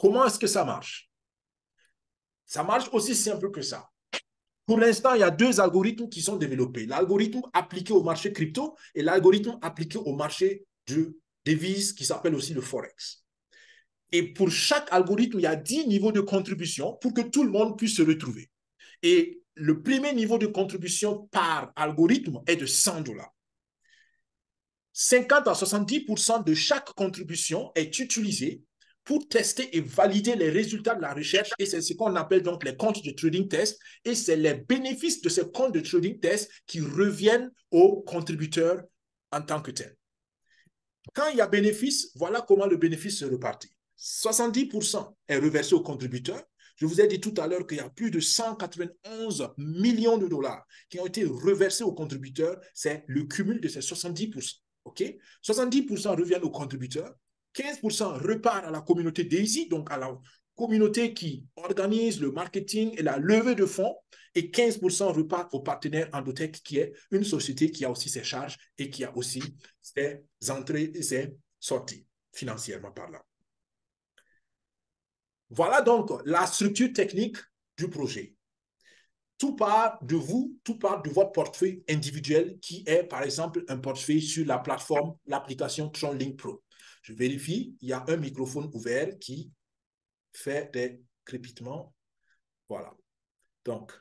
Comment est-ce que ça marche? Ça marche aussi simple que ça. Pour l'instant, il y a deux algorithmes qui sont développés. L'algorithme appliqué au marché crypto et l'algorithme appliqué au marché de devises qui s'appelle aussi le Forex. Et pour chaque algorithme, il y a 10 niveaux de contribution pour que tout le monde puisse se retrouver. Et le premier niveau de contribution par algorithme est de 100 $. 50 à 70% de chaque contribution est utilisée pour tester et valider les résultats de la recherche. Et c'est ce qu'on appelle donc les comptes de trading test. Et c'est les bénéfices de ces comptes de trading test qui reviennent aux contributeurs en tant que tels. Quand il y a bénéfice, voilà comment le bénéfice se repartit. 70% est reversé aux contributeurs. Je vous ai dit tout à l'heure qu'il y a plus de 191 millions de dollars qui ont été reversés aux contributeurs. C'est le cumul de ces 70%. OK? 70% reviennent aux contributeurs, 15% repart à la communauté Daisy, donc à la communauté qui organise le marketing et la levée de fonds, et 15% repart au partenaire Endotech, qui est une société qui a aussi ses charges et qui a aussi ses entrées et ses sorties, financièrement parlant. Voilà donc la structure technique du projet. Tout part de vous, tout part de votre portefeuille individuel qui est, par exemple, un portefeuille sur la plateforme, l'application TronLink Pro. Je vérifie, il y a un microphone ouvert qui fait des crépitements. Voilà. Donc,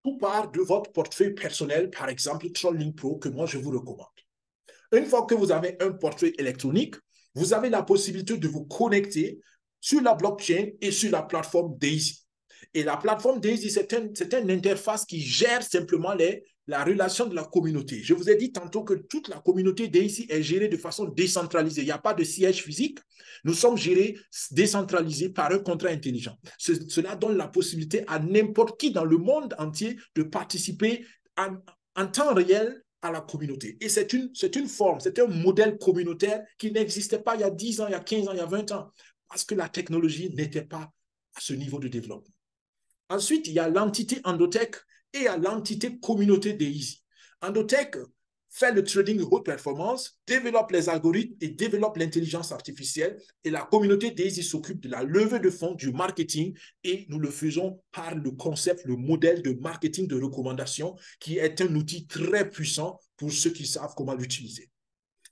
tout part de votre portefeuille personnel, par exemple, TronLink Pro, que moi, je vous recommande. Une fois que vous avez un portefeuille électronique, vous avez la possibilité de vous connecter sur la blockchain et sur la plateforme Daisy. Et la plateforme Daisy, c'est une interface qui gère simplement la relation de la communauté. Je vous ai dit tantôt que toute la communauté Daisy est gérée de façon décentralisée. Il n'y a pas de siège physique. Nous sommes gérés décentralisés par un contrat intelligent. Cela donne la possibilité à n'importe qui dans le monde entier de participer en temps réel à la communauté. Et c'est une forme, c'est un modèle communautaire qui n'existait pas il y a 10 ans, il y a 15 ans, il y a 20 ans, parce que la technologie n'était pas à ce niveau de développement. Ensuite, il y a l'entité Endotech et il y a l'entité communauté Daisy. Endotech fait le trading haute performance, développe les algorithmes et développe l'intelligence artificielle. Et la communauté Daisy s'occupe de la levée de fonds, du marketing, et nous le faisons par le concept, le modèle de marketing de recommandation, qui est un outil très puissant pour ceux qui savent comment l'utiliser.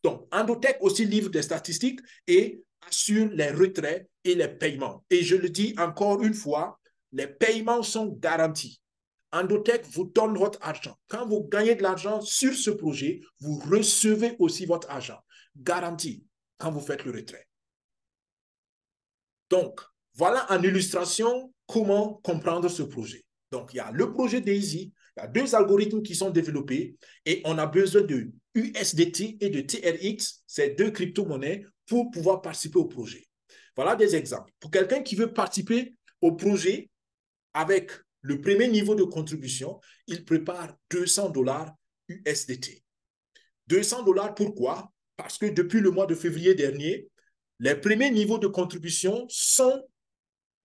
Donc, Endotech aussi livre des statistiques et assure les retraits et les paiements. Et je le dis encore une fois, les paiements sont garantis. Endotech vous donne votre argent. Quand vous gagnez de l'argent sur ce projet, vous recevez aussi votre argent. Garanti quand vous faites le retrait. Donc, voilà en illustration comment comprendre ce projet. Donc, il y a le projet Daisy, il y a deux algorithmes qui sont développés et on a besoin de USDT et de TRX, ces deux crypto-monnaies, pour pouvoir participer au projet. Voilà des exemples. Pour quelqu'un qui veut participer au projet avec le premier niveau de contribution, il prépare 200 $ USDT. 200 $, pourquoi? Parce que depuis le mois de février dernier, les premiers niveaux de contribution sont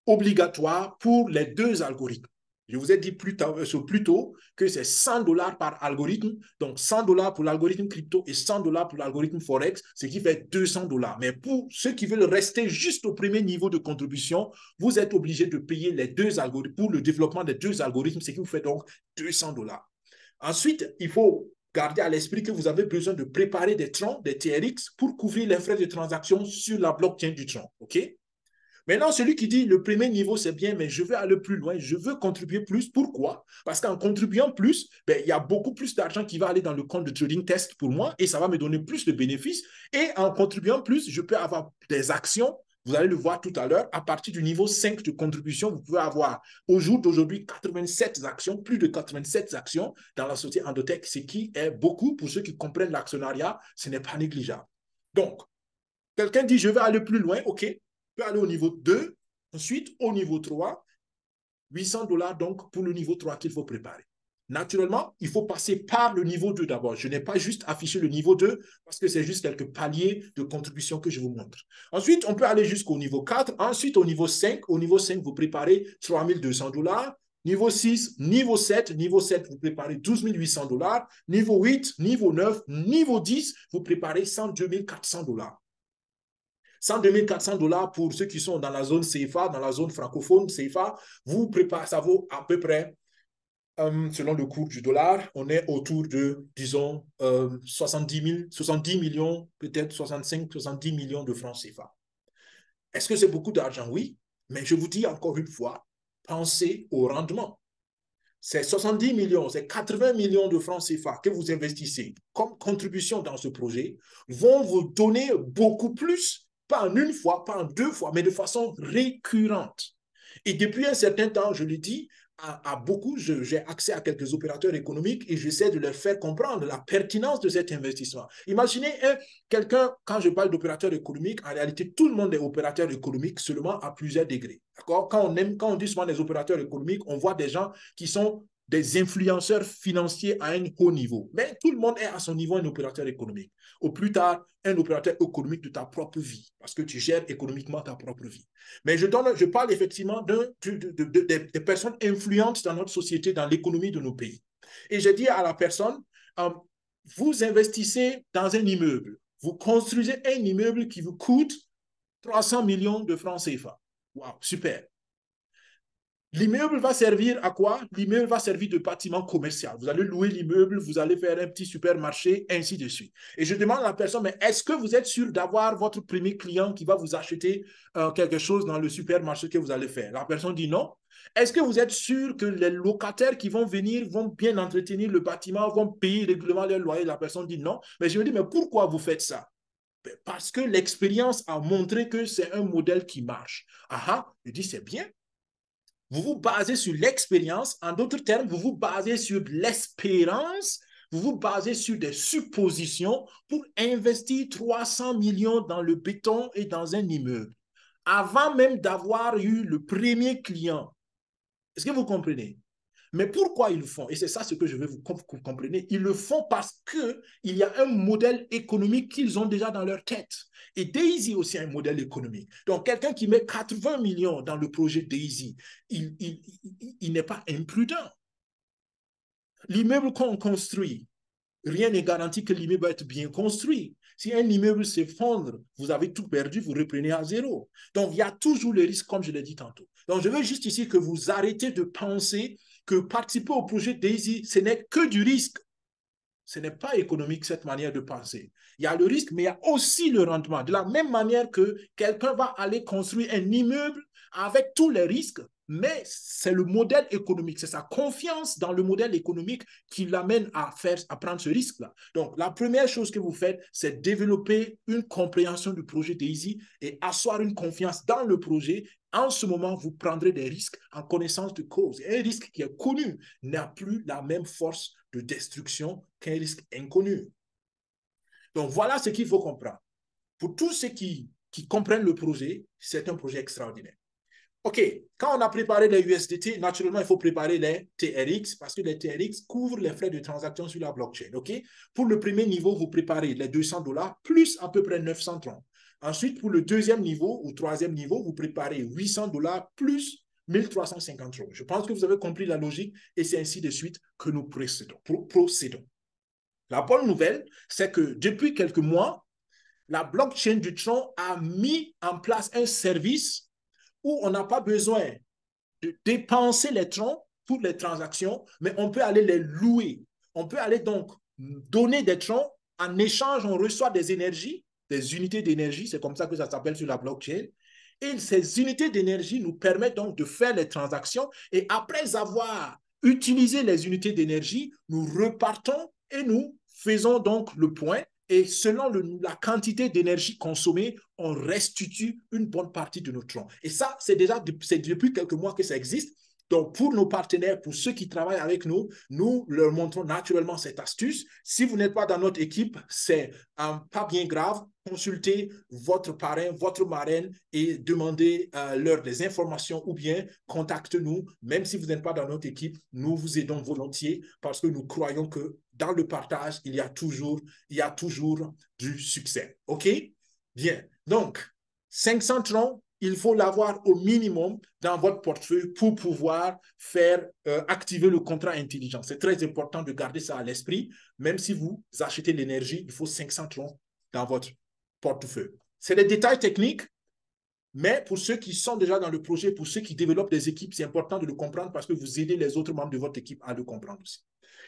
obligatoires pour les deux algorithmes. Je vous ai dit plus tôt que c'est 100 $ par algorithme, donc 100 $ pour l'algorithme crypto et 100 $ pour l'algorithme Forex, ce qui fait 200 $. Mais pour ceux qui veulent rester juste au premier niveau de contribution, vous êtes obligé de payer les deux algorithmes pour le développement des deux algorithmes, ce qui vous fait donc 200 $. Ensuite, il faut garder à l'esprit que vous avez besoin de préparer des Tron, des TRX, pour couvrir les frais de transaction sur la blockchain du Tron. OK? Maintenant, celui qui dit le premier niveau, c'est bien, mais je veux aller plus loin, je veux contribuer plus. Pourquoi? Parce qu'en contribuant plus, il y a beaucoup plus d'argent qui va aller dans le compte de trading test pour moi et ça va me donner plus de bénéfices. Et en contribuant plus, je peux avoir des actions. Vous allez le voir tout à l'heure, à partir du niveau 5 de contribution, vous pouvez avoir au jour d'aujourd'hui 87 actions, plus de 87 actions dans la société Endotech, ce qui est beaucoup pour ceux qui comprennent l'actionnariat, ce n'est pas négligeable. Donc, quelqu'un dit, je vais aller plus loin, OK, peut aller au niveau 2, ensuite au niveau 3, 800 $ donc pour le niveau 3 qu'il faut préparer. Naturellement, il faut passer par le niveau 2 d'abord. Je n'ai pas juste affiché le niveau 2 parce que c'est juste quelques paliers de contribution que je vous montre. Ensuite, on peut aller jusqu'au niveau 4. Ensuite, au niveau 5. Au niveau 5, vous préparez 3200 $. Niveau 6, niveau 7, vous préparez 12 800 $. Niveau 8, niveau 9, niveau 10, vous préparez 102 400 $. 102 400 $ pour ceux qui sont dans la zone CFA, dans la zone francophone CFA, vous préparez, ça vaut à peu près, selon le cours du dollar, on est autour de, disons, 70 millions, peut-être 65, 70 millions de francs CFA. Est-ce que c'est beaucoup d'argent? Oui, mais je vous dis encore une fois, pensez au rendement. C'est 70 millions, c'est 80 millions de francs CFA que vous investissez comme contribution dans ce projet vont vous donner beaucoup plus, pas en une fois, pas en deux fois, mais de façon récurrente. Et depuis un certain temps, je le dis, à beaucoup, j'ai accès à quelques opérateurs économiques et j'essaie de leur faire comprendre la pertinence de cet investissement. Imaginez quelqu'un, quand je parle d'opérateur économique, en réalité, tout le monde est opérateur économique seulement à plusieurs degrés. D'accord? Quand on dit souvent des opérateurs économiques, on voit des gens qui sont des influenceurs financiers à un haut niveau. Mais tout le monde est à son niveau un opérateur économique. Au plus tard, un opérateur économique de ta propre vie, parce que tu gères économiquement ta propre vie. Mais je parle effectivement des personnes influentes dans notre société, dans l'économie de nos pays. Et j'ai dit à la personne, vous investissez dans un immeuble, vous construisez un immeuble qui vous coûte 300 millions de francs CFA. Wow, super. L'immeuble va servir à quoi? L'immeuble va servir de bâtiment commercial. Vous allez louer l'immeuble, vous allez faire un petit supermarché, ainsi de suite. Et je demande à la personne, mais est-ce que vous êtes sûr d'avoir votre premier client qui va vous acheter quelque chose dans le supermarché que vous allez faire? La personne dit non. Est-ce que vous êtes sûr que les locataires qui vont venir vont bien entretenir le bâtiment, vont payer régulièrement leur loyer? La personne dit non. Mais je me dis, mais pourquoi vous faites ça? Parce que l'expérience a montré que c'est un modèle qui marche. Ah, je dis, c'est bien. Vous vous basez sur l'expérience. En d'autres termes, vous vous basez sur l'espérance. Vous vous basez sur des suppositions pour investir 300 millions dans le béton et dans un immeuble. Avant même d'avoir eu le premier client. Est-ce que vous comprenez? Mais pourquoi ils le font? Et c'est ça ce que je veux que vous compreniez. Ils le font parce qu'il y a un modèle économique qu'ils ont déjà dans leur tête. Et Daisy aussi a un modèle économique. Donc, quelqu'un qui met 80 millions dans le projet Daisy, il n'est pas imprudent. L'immeuble qu'on construit, rien n'est garanti que l'immeuble va être bien construit. Si un immeuble s'effondre, vous avez tout perdu, vous reprenez à zéro. Donc, il y a toujours le risque, comme je l'ai dit tantôt. Donc, je veux juste ici que vous arrêtez de penser que participer au projet Daisy, ce n'est que du risque. Ce n'est pas économique, cette manière de penser. Il y a le risque, mais il y a aussi le rendement. De la même manière que quelqu'un va aller construire un immeuble avec tous les risques, mais c'est le modèle économique, c'est sa confiance dans le modèle économique qui l'amène à prendre ce risque-là. Donc, la première chose que vous faites, c'est développer une compréhension du projet Daisy et asseoir une confiance dans le projet. En ce moment, vous prendrez des risques en connaissance de cause. Un risque qui est connu n'a plus la même force de destruction qu'un risque inconnu. Donc, voilà ce qu'il faut comprendre. Pour tous ceux qui comprennent le projet, c'est un projet extraordinaire. OK, quand on a préparé les USDT, naturellement, il faut préparer les TRX parce que les TRX couvrent les frais de transaction sur la blockchain. OK? Pour le premier niveau, vous préparez les 200 $ plus à peu près 930. Ensuite, pour le deuxième niveau ou troisième niveau, vous préparez 800 $ plus 1350 €. Je pense que vous avez compris la logique et c'est ainsi de suite que nous procédons. La bonne nouvelle, c'est que depuis quelques mois, la blockchain du Tron a mis en place un service où on n'a pas besoin de dépenser les troncs pour les transactions, mais on peut aller les louer. On peut aller donc donner des troncs. En échange, on reçoit des énergies, des unités d'énergie, c'est comme ça que ça s'appelle sur la blockchain. Et ces unités d'énergie nous permettent donc de faire les transactions. Et après avoir utilisé les unités d'énergie, nous repartons et nous faisons donc le point. Et selon la quantité d'énergie consommée, on restitue une bonne partie de nos troncs. Et ça, c'est depuis quelques mois que ça existe. Donc, pour nos partenaires, pour ceux qui travaillent avec nous, nous leur montrons naturellement cette astuce. Si vous n'êtes pas dans notre équipe, c'est pas bien grave. Consultez votre parrain, votre marraine et demandez-leur des informations ou bien contactez-nous. Même si vous n'êtes pas dans notre équipe, nous vous aidons volontiers parce que nous croyons que dans le partage, il y a toujours du succès. OK? Bien. Donc, 500 troncs, il faut l'avoir au minimum dans votre portefeuille pour pouvoir faire activer le contrat intelligent. C'est très important de garder ça à l'esprit. Même si vous achetez l'énergie, il faut 500 troncs dans votre portefeuille. C'est des détails techniques, mais pour ceux qui sont déjà dans le projet, pour ceux qui développent des équipes, c'est important de le comprendre parce que vous aidez les autres membres de votre équipe à le comprendre aussi.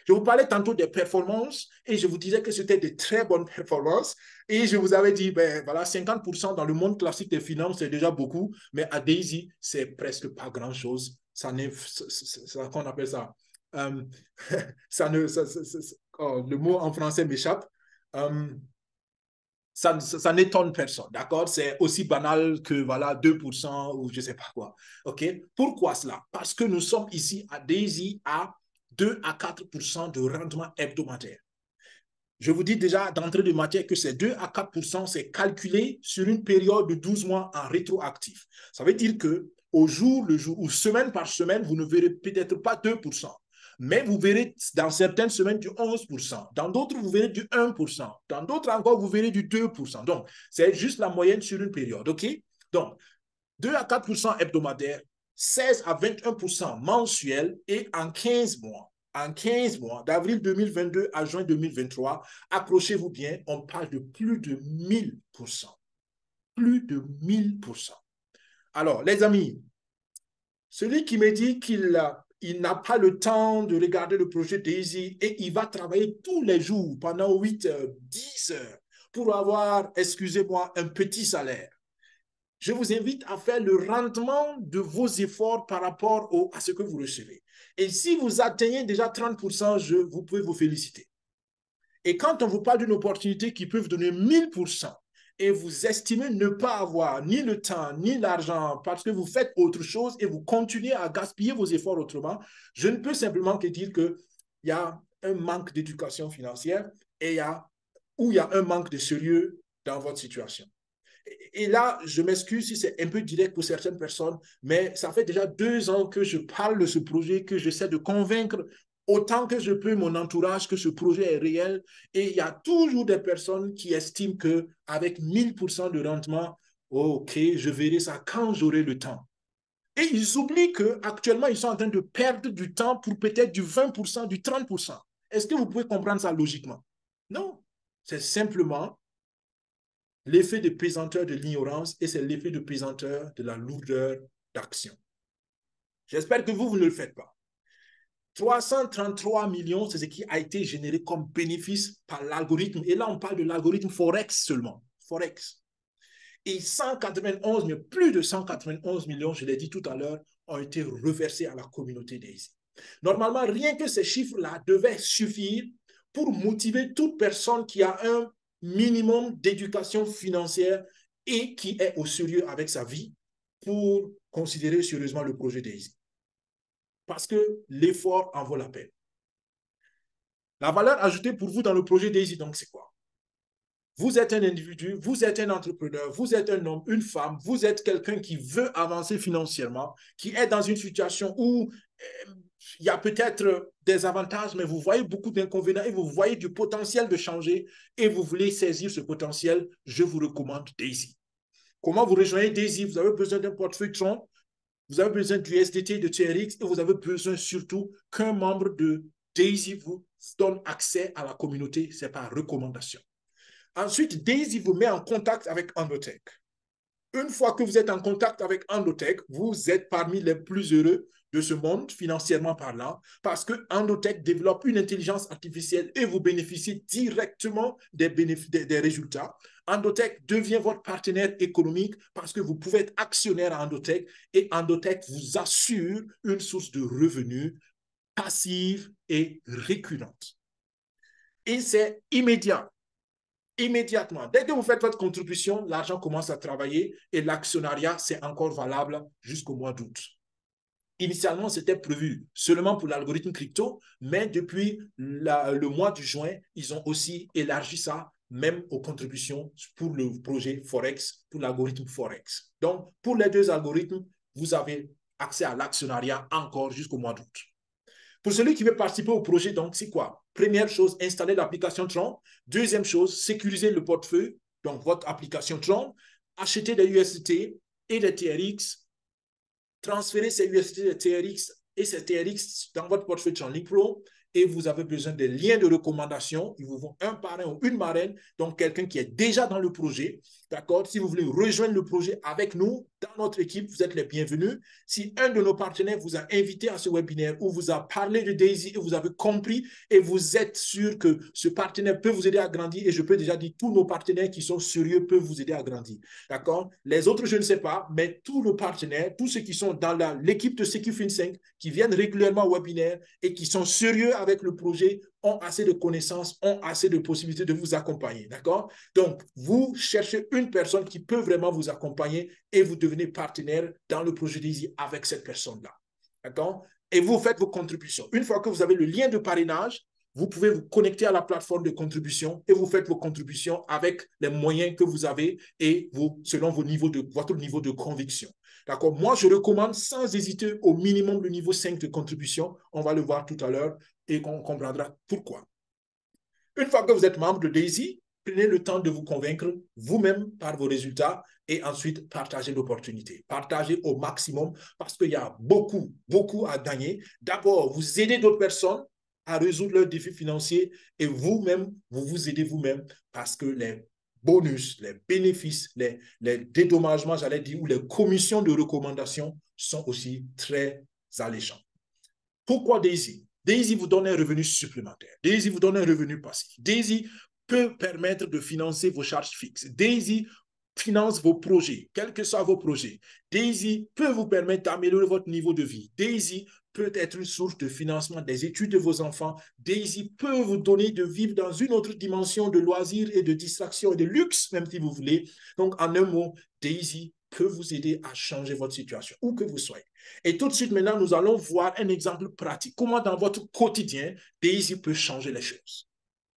Je vous parlais tantôt des performances et je vous disais que c'était de très bonnes performances. Et je vous avais dit, ben voilà, 50% dans le monde classique des finances, c'est déjà beaucoup, mais à Daisy, c'est presque pas grand-chose. Ça n'est, qu'on appelle ça, ça ne, oh, le mot en français m'échappe. Ça n'étonne personne, d'accord? C'est aussi banal que, voilà, 2% ou je ne sais pas quoi, OK? Pourquoi cela? Parce que nous sommes ici à Daisy à 2 à 4% de rendement hebdomadaire. Je vous dis déjà d'entrée de matière que ces 2 à 4%, c'est calculé sur une période de 12 mois en rétroactif. Ça veut dire que au jour le jour ou semaine par semaine, vous ne verrez peut-être pas 2%. Mais vous verrez dans certaines semaines du 11%. Dans d'autres, vous verrez du 1%. Dans d'autres encore, vous verrez du 2%. Donc, c'est juste la moyenne sur une période, OK? Donc, 2 à 4% hebdomadaire, 16 à 21% mensuel et en 15 mois. En 15 mois, d'avril 2022 à juin 2023, accrochez-vous bien, on parle de plus de 1000%. Plus de 1000%. Alors, les amis, celui qui me dit qu'il n'a pas le temps de regarder le projet Daisy et il va travailler tous les jours pendant 8 heures, 10 heures pour avoir, excusez-moi, un petit salaire. Je vous invite à faire le rendement de vos efforts par rapport à ce que vous recevez. Et si vous atteignez déjà 30%, vous pouvez vous féliciter. Et quand on vous parle d'une opportunité qui peut vous donner 1000%, et vous estimez ne pas avoir ni le temps, ni l'argent, parce que vous faites autre chose et vous continuez à gaspiller vos efforts autrement, je ne peux simplement que dire qu'il y a un manque d'éducation financière et il y a un manque de sérieux dans votre situation. Et là, je m'excuse si c'est un peu direct pour certaines personnes, mais ça fait déjà 2 ans que je parle de ce projet, que j'essaie de convaincre autant que je peux mon entourage que ce projet est réel. Et il y a toujours des personnes qui estiment qu'avec 1000% de rendement, OK, je verrai ça quand j'aurai le temps. Et ils oublient qu'actuellement, ils sont en train de perdre du temps pour peut-être du 20%, du 30%. Est-ce que vous pouvez comprendre ça logiquement? Non. C'est simplement l'effet de pesanteur de l'ignorance et c'est l'effet de pesanteur de la lourdeur d'action. J'espère que vous ne le faites pas. 333 millions, c'est ce qui a été généré comme bénéfice par l'algorithme. Et là, on parle de l'algorithme Forex seulement. Forex. Et 191, mais plus de 191 millions, je l'ai dit tout à l'heure, ont été reversés à la communauté Daisy. Normalement, rien que ces chiffres-là devaient suffire pour motiver toute personne qui a un minimum d'éducation financière et qui est au sérieux avec sa vie pour considérer sérieusement le projet Daisy. Parce que l'effort en vaut la peine. La valeur ajoutée pour vous dans le projet Daisy, donc, c'est quoi? Vous êtes un individu, vous êtes un entrepreneur, vous êtes un homme, une femme, vous êtes quelqu'un qui veut avancer financièrement, qui est dans une situation où il y a peut-être des avantages, mais vous voyez beaucoup d'inconvénients et vous voyez du potentiel de changer et vous voulez saisir ce potentiel, je vous recommande Daisy. Comment vous rejoignez Daisy? Vous avez besoin d'un portefeuille Tron, vous avez besoin du SDT, de TRX et vous avez besoin surtout qu'un membre de Daisy vous donne accès à la communauté, c'est par recommandation. Ensuite, Daisy vous met en contact avec Endotech. Une fois que vous êtes en contact avec Endotech, vous êtes parmi les plus heureux de ce monde, financièrement parlant, parce que Endotech développe une intelligence artificielle et vous bénéficiez directement des résultats. Endotech devient votre partenaire économique parce que vous pouvez être actionnaire à Endotech et Endotech vous assure une source de revenus passive et récurrente. Et c'est immédiat. Immédiatement. Dès que vous faites votre contribution, l'argent commence à travailler et l'actionnariat, c'est encore valable jusqu'au mois d'août. Initialement, c'était prévu seulement pour l'algorithme crypto, mais depuis le mois de juin, ils ont aussi élargi ça même aux contributions pour le projet Forex, pour l'algorithme Forex. Donc, pour les 2 algorithmes, vous avez accès à l'actionnariat encore jusqu'au mois d'août. Pour celui qui veut participer au projet, donc, c'est quoi? Première chose, installer l'application Tron. Deuxième chose, sécuriser le portefeuille, donc votre application Tron. Acheter des USDT et des TRX. Transférer ces USDT, des TRX et ces TRX dans votre portefeuille TronLink Pro. Et vous avez besoin des liens de recommandation. Ils vous vont un parrain ou une marraine, donc quelqu'un qui est déjà dans le projet. d'accord, si vous voulez rejoindre le projet avec nous, dans notre équipe, vous êtes les bienvenus. Si un de nos partenaires vous a invité à ce webinaire ou vous a parlé de Daisy et vous avez compris et vous êtes sûr que ce partenaire peut vous aider à grandir, et je peux déjà dire tous nos partenaires qui sont sérieux peuvent vous aider à grandir, d'accord? Les autres, je ne sais pas, mais tous nos partenaires, tous ceux qui sont dans l'équipe de SecuFin5, qui viennent régulièrement au webinaire et qui sont sérieux avec le projet, ont assez de connaissances, ont assez de possibilités de vous accompagner, d'accord? Donc, vous cherchez une personne qui peut vraiment vous accompagner et vous devenez partenaire dans le projet Daisy avec cette personne-là, d'accord? Et vous faites vos contributions. Une fois que vous avez le lien de parrainage, vous pouvez vous connecter à la plateforme de contribution et vous faites vos contributions avec les moyens que vous avez et selon votre niveau de conviction. D'accord? Moi, je recommande sans hésiter au minimum le niveau 5 de contribution. On va le voir tout à l'heure et on comprendra pourquoi. Une fois que vous êtes membre de Daisy, prenez le temps de vous convaincre vous-même par vos résultats et ensuite partagez l'opportunité. Partagez au maximum parce qu'il y a beaucoup, beaucoup à gagner. D'abord, vous aidez d'autres personnes à résoudre leurs défis financiers et vous-même, vous vous aidez vous-même parce que les bonus, les bénéfices, les dédommagements, j'allais dire, ou les commissions de recommandation sont aussi très alléchants. Pourquoi Daisy? Daisy vous donne un revenu supplémentaire. Daisy vous donne un revenu passif. Daisy peut permettre de financer vos charges fixes. Daisy finance vos projets, quels que soient vos projets. Daisy peut vous permettre d'améliorer votre niveau de vie. Daisy peut être une source de financement des études de vos enfants. Daisy peut vous donner de vivre dans une autre dimension de loisirs et de distraction et de luxe, même si vous voulez. Donc, en un mot, Daisy peut vous aider à changer votre situation, où que vous soyez. Et tout de suite, maintenant, nous allons voir un exemple pratique. Comment dans votre quotidien, Daisy peut changer les choses.